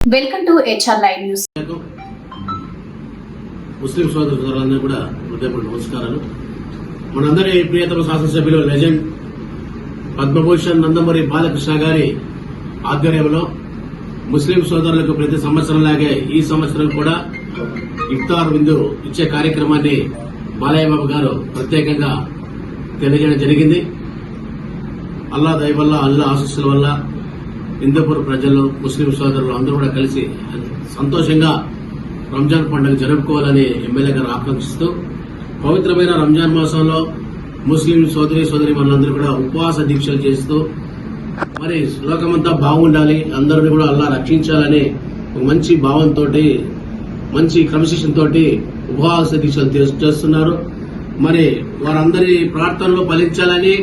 Welcome to HR live news. Muslim సోదరులందరూ కూడా హృదయపూర్వక నమస్కారాలు. మనందరి ప్రియతమ శాసనసభ్యులు లెజెండ్ పద్మభూషణ్ నందమూరి బాలకృష్ణ గారి ఆధ్వర్యంలో ముస్లిం సోదరులకు ప్రతి సంవత్సరం లాగే ఈ సంవత్సరం కూడా ఇఫ్తార్ విందు ఇచ్చే కార్యక్రమాన్ని బాలయ్య బాబు గారు ప్రత్యేకంగా తెలియజేయడం జరిగింది. అల్లా దయ వల్ల, అల్లా ఆశీస్సుల వల్ల హిందూపూర్ ప్రజలు, ముస్లిం సోదరులు అందరూ కూడా కలిసి సంతోషంగా రంజాన్ పండుగ జరుపుకోవాలని ఎమ్మెల్యే గారు ఆకాంక్షిస్తూ పవిత్రమైన రంజాన్ మాసంలో ముస్లిం సోదరి మనందరూ కూడా ఉపవాస దీక్షలు చేస్తూ మరి లోకమంతా బాగుండాలి, అందరినీ కూడా అల్లా రక్షించాలని ఒక మంచి భావంతో, మంచి క్రమశిక్షణతో ఉపవాస దీక్షలు చేస్తున్నారు. మరి వారందరి ప్రార్థనలు ఫలించాలని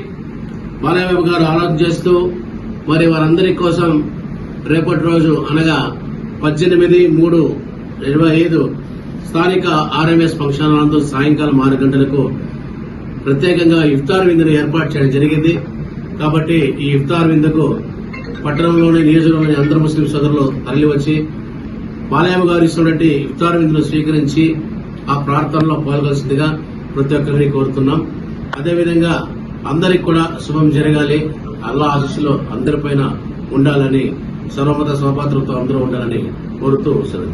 బాలయ్య బాబు గారు ఆలోచన చేస్తూ మరి వారందరి కోసం రేపటి రోజు అనగా 18/3/25 స్థానిక ఆర్ఎంఎస్ ఫంక్షన్ హాల్లో సాయంకాలం 6 గంటలకు ప్రత్యేకంగా ఇఫ్తార్ విందును ఏర్పాటు చేయడం జరిగింది. కాబట్టి ఈ ఇఫ్తార్ విందుకు పట్టణంలోని, నియోజకవర్గంలోని అందరు ముస్లిం సోదరులు తరలివచ్చి బాలయ్య గారు ఇస్తున్నటువంటి ఇఫ్తార్ విందును స్వీకరించి ఆ ప్రార్థనలో పాల్గొల్సిందిగా ప్రతి ఒక్కరిని కోరుతున్నాం. అదేవిధంగా అందరికి కూడా శుభం జరగాలి, అల్లా ఆశీస్సులు అందరిపైన ఉండాలని, సర్వమత స్వపాత్రతో అందరూ ఉండాలని కోరుతూ సెలవు.